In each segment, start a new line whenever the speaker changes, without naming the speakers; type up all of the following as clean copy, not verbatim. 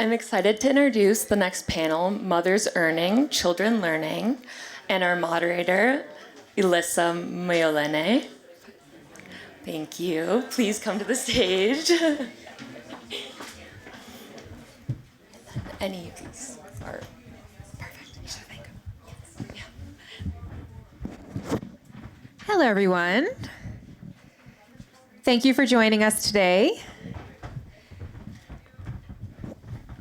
I'm excited to introduce the next panel, Mothers Earning, Children Learning, and our moderator, ELISSA MIOLENE. Thank you. Please come to the stage. Any, please. Are perfect. Yeah.
Hello, everyone. Thank you for joining us today.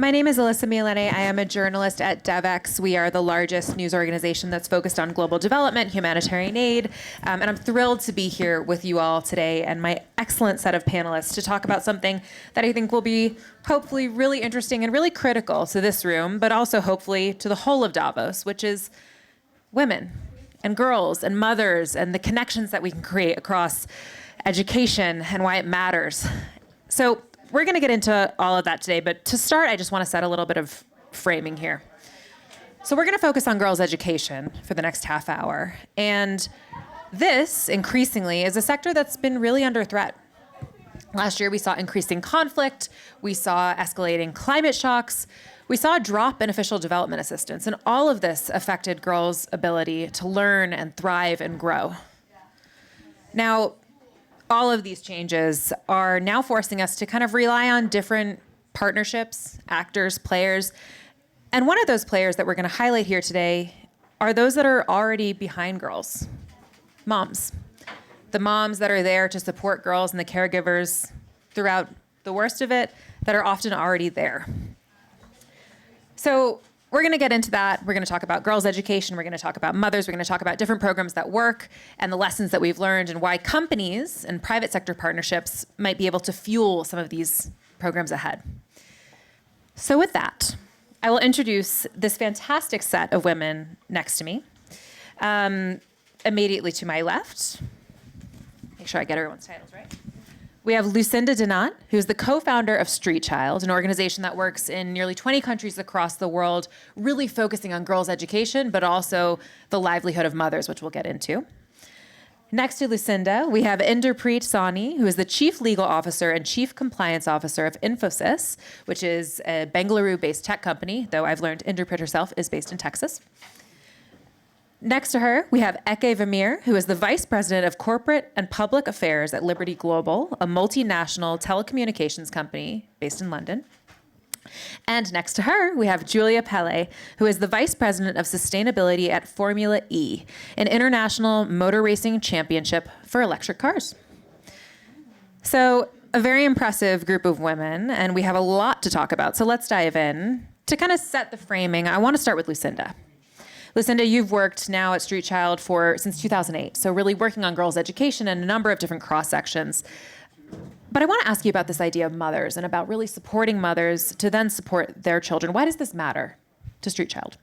My name is ELISSA MIOLENE. I am a journalist at DevEx. We are the largest news organization that's focused on global development, humanitarian aid, and I'm thrilled to be here with you all today and my excellent set of panelists to talk about something that I think will be hopefully really interesting and really critical to this room, but also hopefully to the whole of Davos, which is women and girls and mothers and the connections that we can create across education and why it matters. So we're going to get into all of that today, but to start, I just want to set a little bit of framing here. So we're going to focus on girls' education for the next half hour. And this, increasingly, is a sector that's been really under threat. Last year, we saw increasing conflict. We saw escalating climate shocks. We saw a drop in official development assistance. And all of this affected girls' ability to learn and thrive and grow. Now, all of these changes are now forcing us to kind of rely on different partnerships, actors, players. And one of those players that we're going to highlight here today are those that are already behind girls, moms. The moms that are there to support girls and the caregivers throughout the worst of it that are often already there. So we're going to get into that. We're going to talk about girls' education. We're going to talk about mothers. We're going to talk about different programs that work and the lessons that we've learned and why companies and private sector partnerships might be able to fuel some of these programs ahead. So with that, I will introduce this fantastic set of women next to me. Immediately to my left, make sure I get everyone's titles right. We have LUCINDA DANNATT, who's the co-founder of Street Child, an organization that works in nearly 20 countries across the world, really focusing on girls' education, but also the livelihood of mothers, which we'll get into. Next to LUCINDA, we have INDERPREET SAWHNEY, who is the Chief Legal Officer and Chief Compliance Officer of Infosys, which is a Bengaluru-based tech company, though I've learned INDERPREET herself is based in Texas. Next to her, we have VERMEER, who is the Vice President of Corporate and Public Affairs at Liberty Global, a multinational telecommunications company based in London. And next to her, we have PALLE, who is the Vice President of Sustainability at Formula E, an international motor racing championship for electric cars. So a very impressive group of women, and we have a lot to talk about. So let's dive in. To kind of set the framing, I want to start with LUCINDA. LUCINDA, you've worked now at Street Child since 2008, so really working on girls' education in a number of different cross-sections. But I want to ask you about this idea of mothers and about really supporting mothers to then support their children. Why does this matter to Street Child?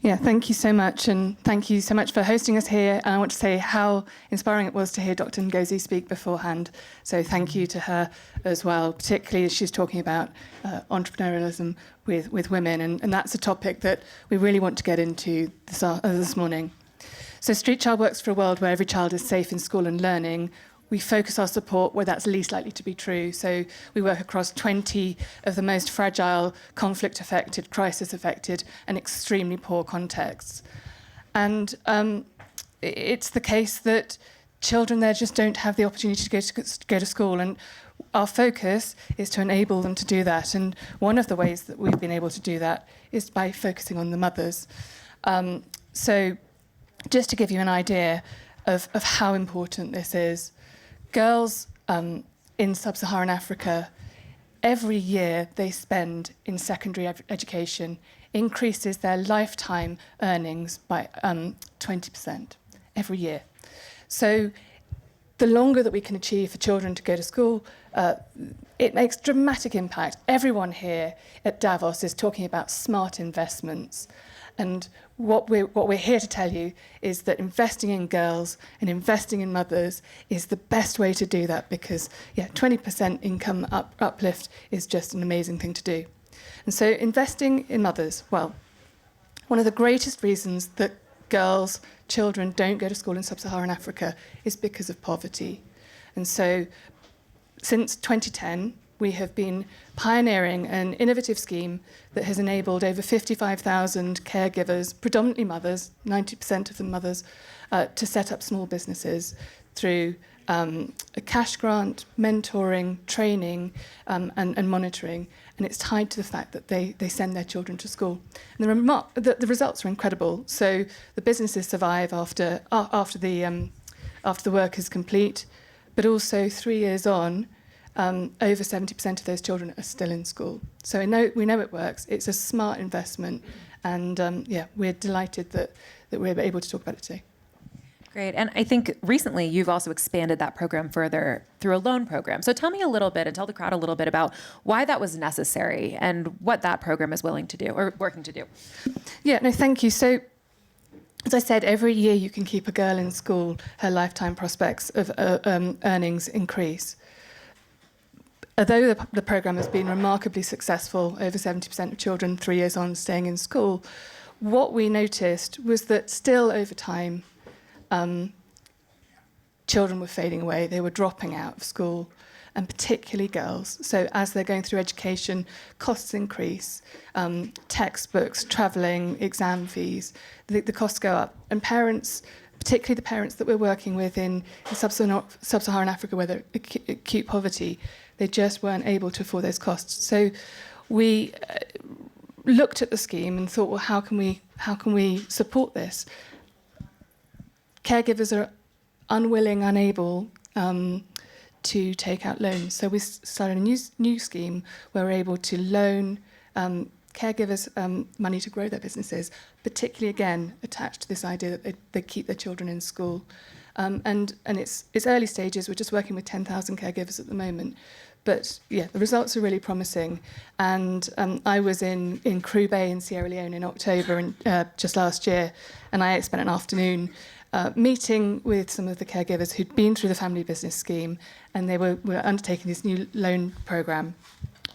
Yeah, thank you so much, and thank you so much for hosting us here. And I want to say how inspiring it was to hear Dr. Ngozi speak beforehand. So thank you to her as well, particularly as she's talking about entrepreneurialism with women, and that's a topic that we really want to get into this morning. So Street Child works for a world where every child is safe in school and learning. We focus our support where that's least likely to be true. So we work across 20 of the most fragile, conflict-affected, crisis-affected, and extremely poor contexts. And it's the case that children there just don't have the opportunity to go to school. And our focus is to enable them to do that. And one of the ways that we've been able to do that is by focusing on the mothers. So just to give you an idea of how important this is, girls in sub-Saharan Africa, every year they spend in secondary education increases their lifetime earnings by 20% every year. So the longer that we can achieve for children to go to school, it makes dramatic impact. Everyone here at Davos is talking about smart investments. And what we're here to tell you is that investing in girls and investing in mothers is the best way to do that because, 20% income uplift is just an amazing thing to do. And so investing in mothers, well, one of the greatest reasons that girls, children don't go to school in sub-Saharan Africa is because of poverty. And so since 2010, we have been pioneering an innovative scheme that has enabled over 55,000 caregivers, predominantly mothers, 90% of them mothers, to set up small businesses through a cash grant, mentoring, training, and monitoring. And it's tied to the fact that they send their children to school. And the results are incredible. So the businesses survive after the work is complete, but also 3 years on, over 70% of those children are still in school. So we know it works. It's a smart investment, and we're delighted that we're able to talk about it today.
Great. And I think recently you've also expanded that program further through a loan program. So tell me a little bit and tell the crowd a little bit about why that was necessary and what that program is willing to do or working to do.
Yeah, no, thank you. So as I said, every year you can keep a girl in school, her lifetime prospects of earnings increase. Although the programme has been remarkably successful, over 70% of children 3 years on staying in school, what we noticed was that still over time, children were fading away. They were dropping out of school, and particularly girls. So as they're going through education, costs increase, textbooks, travelling, exam fees, the costs go up. And parents, particularly the parents that we're working with in sub-Saharan Africa, where they're acute poverty, they just weren't able to afford those costs. So we looked at the scheme and thought, well, how can we support this? Caregivers are unwilling, unable to take out loans. So we started a new scheme where we're able to loan caregivers money to grow their businesses, particularly, again, attached to this idea that they keep their children in school. And it's early stages. We're just working with 10,000 caregivers at the moment. But yeah, the results are really promising. And I was in Crew Bay in Sierra Leone in October just last year, and I spent an afternoon meeting with some of the caregivers who'd been through the family business scheme, and they were undertaking this new loan program,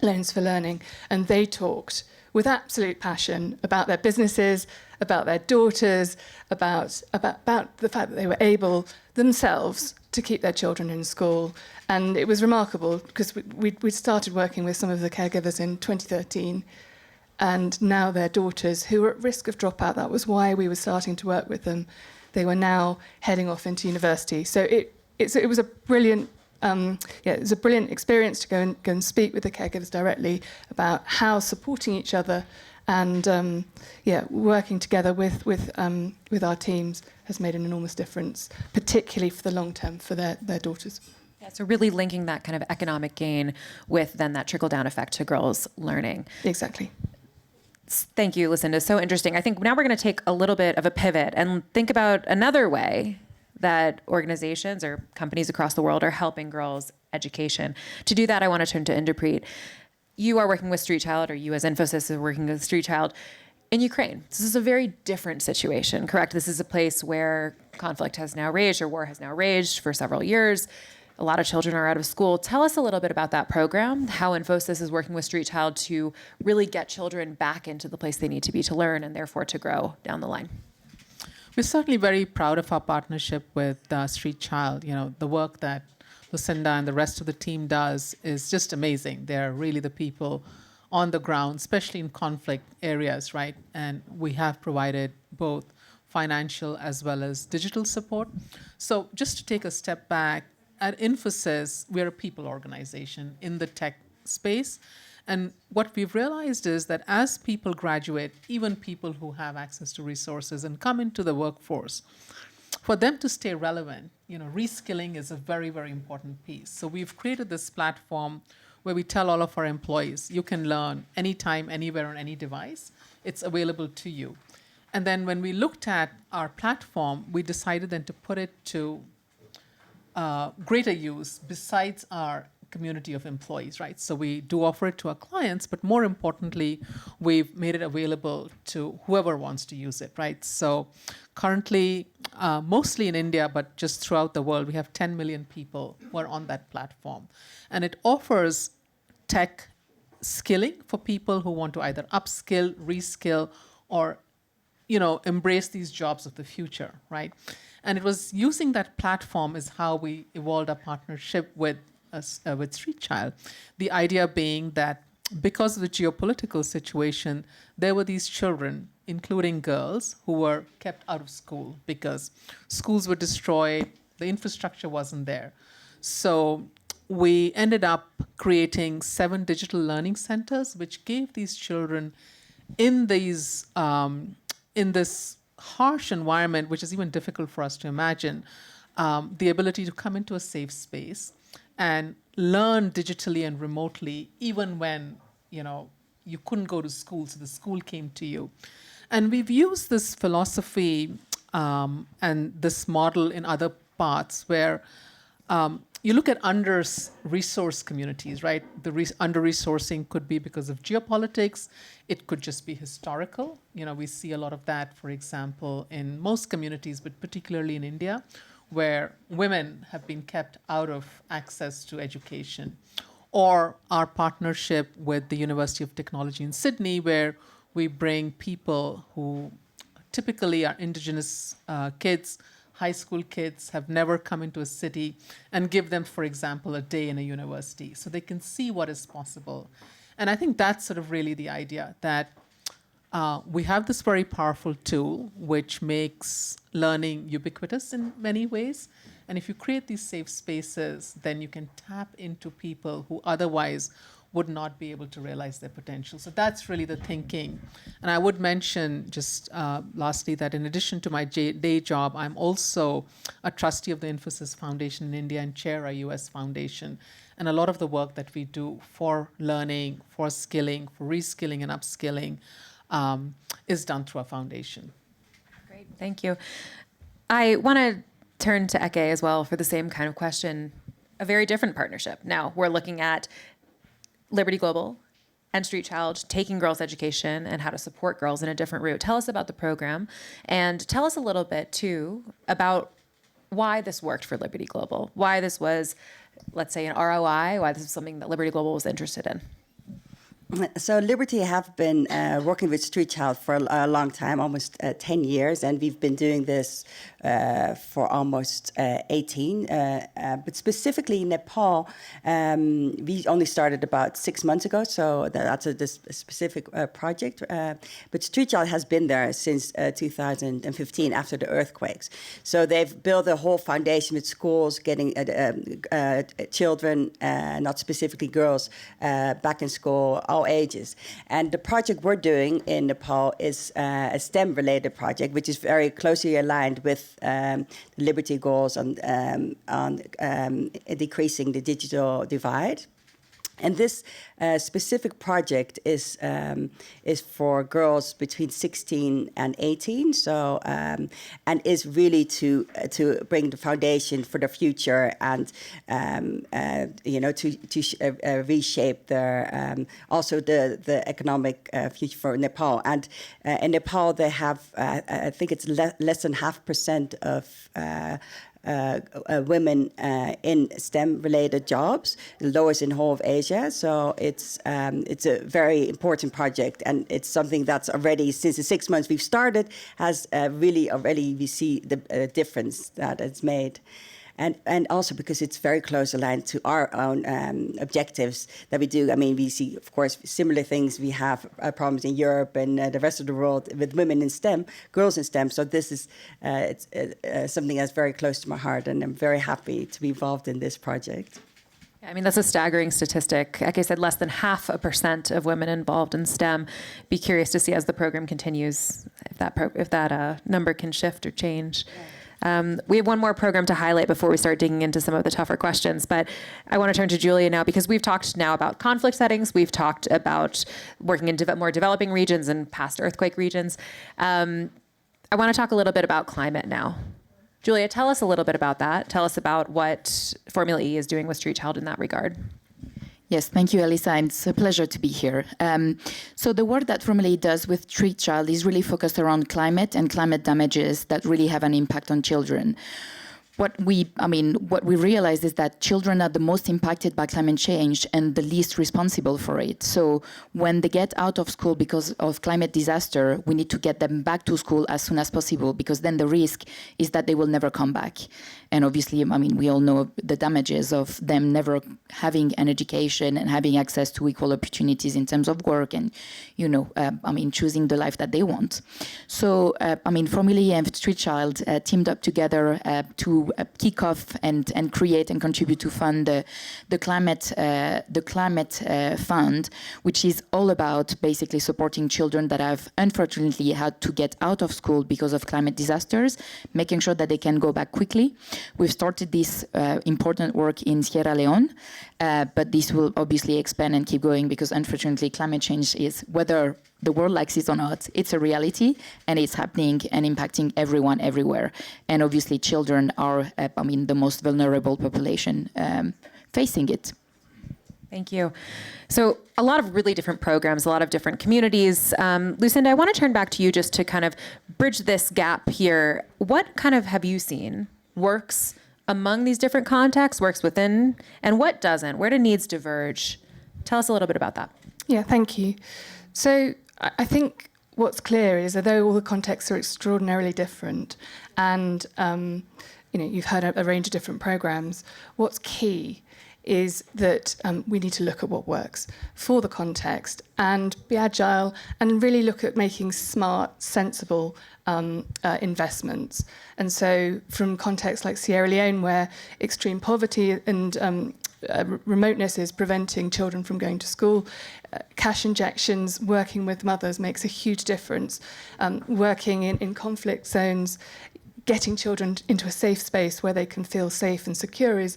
Loans for Learning, and they talked with absolute passion about their businesses, about their daughters, about the fact that they were able themselves to keep their children in school. And it was remarkable because we started working with some of the caregivers in 2013, and now their daughters, who were at risk of dropout, that was why we were starting to work with them, they were now heading off into university. So it was a brilliant it was a brilliant experience to go and speak with the caregivers directly about how supporting each other and working together with our teams has made an enormous difference, particularly for the long term for their daughters.
Yeah, so really linking that kind of economic gain with then that trickle-down effect to girls learning.
Exactly.
Thank you, Lucinda. So interesting. I think now we're going to take a little bit of a pivot and think about another way that organizations or companies across the world are helping girls' education. To do that, I want to turn to INDERPREET. You are working with Street Child, or you as Infosys are working with Street Child in Ukraine. This is a very different situation, correct? This is a place where conflict has now raged, or war has now raged for several years. A lot of children are out of school. Tell us a little bit about that program, how Infosys is working with Street Child to really get children back into the place they need to be to learn and therefore to grow down the line.
We're certainly very proud of our partnership with Street Child. You know, the work that Lucinda and the rest of the team does is just amazing. They're really the people on the ground, especially in conflict areas, right? And we have provided both financial as well as digital support. So just to take a step back, at Infosys, we're a people organization in the tech space. And what we've realized is that as people graduate, even people who have access to resources and come into the workforce, for them to stay relevant, you know, reskilling is a very, very important piece. So we've created this platform where we tell all of our employees, you can learn anytime, anywhere, on any device. It's available to you. And then when we looked at our platform, we decided then to put it to greater use besides our community of employees, right? So we do offer it to our clients, but more importantly, we've made it available to whoever wants to use it, right? So currently, mostly in India, but just throughout the world, we have 10 million people who are on that platform. And it offers tech skilling for people who want to either upskill, reskill, or, you know, embrace these jobs of the future, right? And it was using that platform is how we evolved our partnership with with Street Child. The idea being that because of the geopolitical situation, there were these children, including girls, who were kept out of school because schools were destroyed, the infrastructure wasn't there. So we ended up creating 7 digital learning centers, which gave these children in these in this harsh environment, which is even difficult for us to imagine, the ability to come into a safe space and learn digitally and remotely, even when you couldn't go to school, so the school came to you. And we've used this philosophy and this model in other parts where you look at under-resourced communities, right? The under-resourcing could be because of geopolitics. It could just be historical. We see a lot of that, for example, in most communities, but particularly in India, where women have been kept out of access to education. Or our partnership with the University of Technology in Sydney, where we bring people who typically are indigenous kids, high school kids, have never come into a city, and give them, for example, a day in a university so they can see what is possible. And I think that's sort of really the idea, that we have this very powerful tool which makes learning ubiquitous in many ways. And if you create these safe spaces, then you can tap into people who otherwise would not be able to realize their potential. So that's really the thinking. And I would mention just lastly that in addition to my day job, I'm also a trustee of the Infosys Foundation in India and chair a US foundation. And a lot of the work that we do for learning, for skilling, for reskilling and upskilling is done through our foundation.
Great, thank you. I want to turn to Eke as well for the same kind of question, a very different partnership. Now we're looking at Liberty Global and Street Child taking girls' education and how to support girls in a different route. Tell us about the program and tell us a little bit too about why this worked for Liberty Global, why this was, let's say, an ROI, why this is something that Liberty Global was interested in.
So Liberty have been working with Street Child for a long time, almost 10 years, and we've been doing this for almost 18. But specifically Nepal, we only started about 6 months ago, so that's this specific project. But Street Child has been there since 2015 after the earthquakes. So they've built a whole foundation with schools, getting children, not specifically girls, back in school, all ages. And the project we're doing in Nepal is a STEM-related project, which is very closely aligned with the Liberty goals on decreasing the digital divide. And this specific project is for girls between 16 and 18. So and is really to bring the foundation for the future and to reshape their also the economic future for Nepal. And in Nepal they have I think it's less than 0.5% of women in STEM-related jobs, the lowest in whole of Asia. So it's a very important project, and it's something that's already, since the 6 months we've started, has really already we see the difference that it's made. And also because it's very close aligned to our own objectives that we do. I mean, we see, of course, similar things. We have problems in Europe and the rest of the world with women in STEM, girls in STEM. So this is it's something that's very close to my heart, and I'm very happy to be involved in this project.
I mean, that's a staggering statistic. Like I said, less than 0.5% of women involved in STEM. Be curious to see as the program continues if that number can shift or change. We have one more program to highlight before we start digging into some of the tougher questions, but I want to turn to Julia now because we've talked now about conflict settings. We've talked about working in more developing regions and past earthquake regions. I want to talk a little bit about climate now. Julia, tell us a little bit about that. Tell us about what Formula E is doing with Street Child in that regard.
Yes, thank you, ELISSA. It's a pleasure to be here. So the work that Formula E does with Street Child is really focused around climate and climate damages that really have an impact on children. What we realize is that children are the most impacted by climate change and the least responsible for it. So when they get out of school because of climate disaster, we need to get them back to school as soon as possible, because then the risk is that they will never come back. And obviously, I mean, we all know the damages of them never having an education and having access to equal opportunities in terms of work and, you know, I mean, choosing the life that they want. So, I mean, Formulae and Street Child teamed up together to kick off and create and contribute to fund the climate fund, which is all about basically supporting children that have unfortunately had to get out of school because of climate disasters, making sure that they can go back quickly. We've started this important work in Sierra Leone, but this will obviously expand and keep going because unfortunately climate change is, whether the world likes it or not, it's a reality and it's happening and impacting everyone everywhere. And obviously children are, I mean, the most vulnerable population facing it.
Thank you. So a lot of really different programs, a lot of different communities. Lucinda, I want to turn back to you just to kind of bridge this gap here. What kind of have you seen works among these different contexts, works within, and what doesn't? Where do needs diverge? Tell us a little bit about that.
Yeah, thank you. So I think what's clear is, although all the contexts are extraordinarily different, and you know, you've heard a range of different programs, what's key is that we need to look at what works for the context and be agile and really look at making smart, sensible investments. And so from contexts like Sierra Leone, where extreme poverty and remoteness is preventing children from going to school, cash injections, working with mothers makes a huge difference. Working in conflict zones, getting children into a safe space where they can feel safe and secure is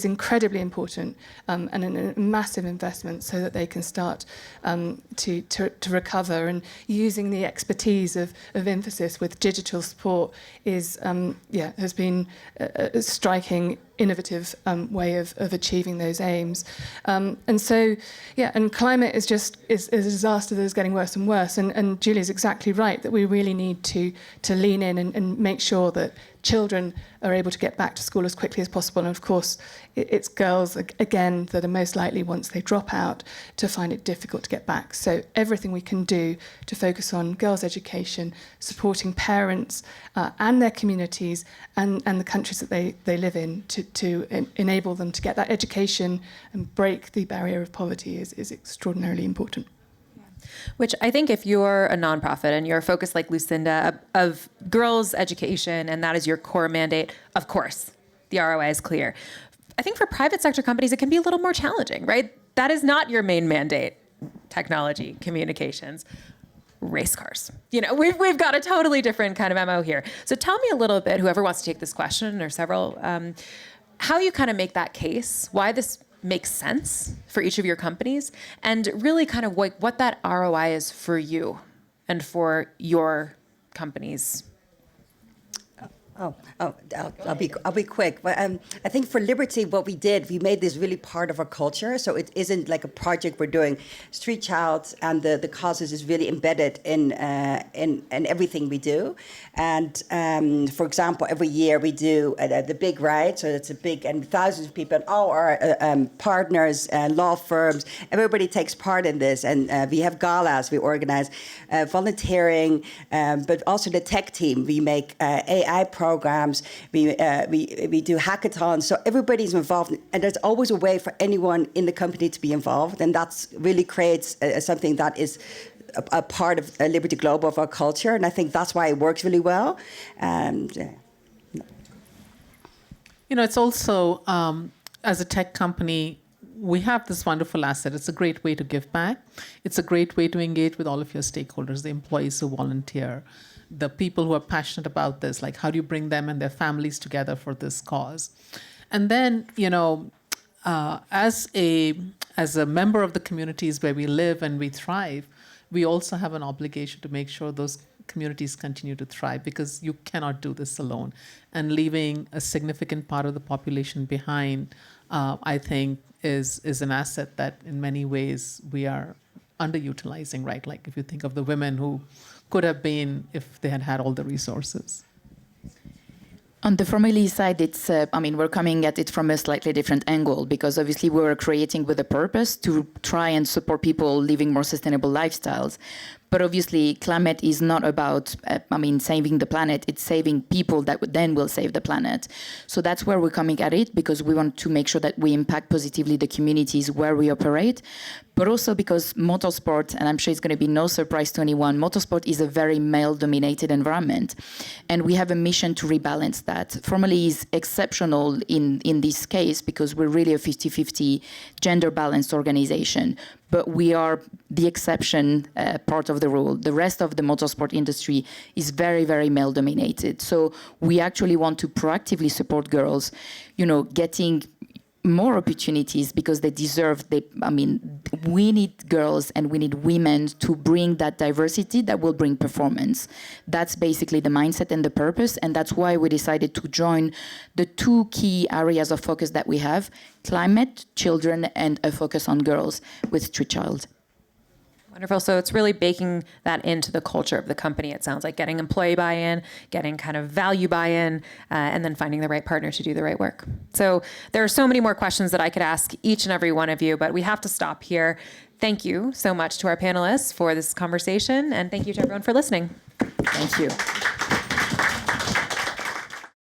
incredibly important, and a massive investment so that they can start to recover. And using the expertise of Infosys with digital support is has been a striking, innovative way of achieving those aims. And so, and climate is a disaster that is getting worse and worse. And Julie's exactly right that we really need to lean in and make sure that children are able to get back to school as quickly as possible. And of course, it's girls, again, that are most likely, once they drop out, to find it difficult to get back. So everything we can do to focus on girls' education, supporting parents and their communities and the countries that they live in to enable them to get that education and break the barrier of poverty is extraordinarily important.
Which I think if you're a nonprofit and you're focused like Lucinda of girls' education and that is your core mandate, of course, the ROI is clear. I think for private sector companies, it can be a little more challenging, right? That is not your main mandate. Technology, communications, race cars. You know, we've got a totally different kind of MO here. So tell me a little bit, whoever wants to take this question or several, how you kind of make that case, why this makes sense for each of your companies, and really kind of what that ROI is for you and for your companies.
I'll be quick. But I think for Liberty, what we did, we made this really part of our culture. So it isn't like a project we're doing. Street Child and the causes is really embedded in everything we do. And for example, every year we do the big ride. So it's a big, and thousands of people, and all our partners, law firms, everybody takes part in this. And we have galas, we organize volunteering, but also the tech team. We make AI programs, we do hackathons, so everybody's involved, and there's always a way for anyone in the company to be involved, and that's really creates something that is a part of Liberty Global, of our culture, and I think that's why it works really well. And
you know, it's also as a tech company, we have this wonderful asset. It's a great way to give back. It's a great way to engage with all of your stakeholders, the employees who volunteer, the people who are passionate about this, like how do you bring them and their families together for this cause? And then, you know, as a member of the communities where we live and we thrive, we also have an obligation to make sure those communities continue to thrive, because you cannot do this alone. And leaving a significant part of the population behind, I think, is an asset that in many ways we are underutilizing, right? Like if you think of the women who could have been if they had all the resources.
On the Formulae side, it's, I mean, we're coming at it from a slightly different angle, because obviously we're creating with a purpose to try and support people living more sustainable lifestyles. But obviously, climate is not about, saving the planet. It's saving people that then will save the planet. So that's where we're coming at it, because we want to make sure that we impact positively the communities where we operate. But also because motorsport, and I'm sure it's going to be no surprise to anyone, motorsport is a very male-dominated environment. And we have a mission to rebalance that. Formally is exceptional in this case because we're really a 50-50 gender-balanced organization. But we are the exception part of the rule. The rest of the motorsport industry is very, very male-dominated. So we actually want to proactively support girls, getting more opportunities because they deserve. We need girls and we need women to bring that diversity that will bring performance. That's basically the mindset and the purpose, and that's why we decided to join the two key areas of focus that we have: climate, children, and a focus on girls with Street Child.
Wonderful. So it's really baking that into the culture of the company. It sounds like getting employee buy-in, getting kind of value buy-in, and then finding the right partner to do the right work. So there are so many more questions that I could ask each and every one of you, but we have to stop here. Thank you so much to our panelists for this conversation, and thank you to everyone for listening.
Thank you.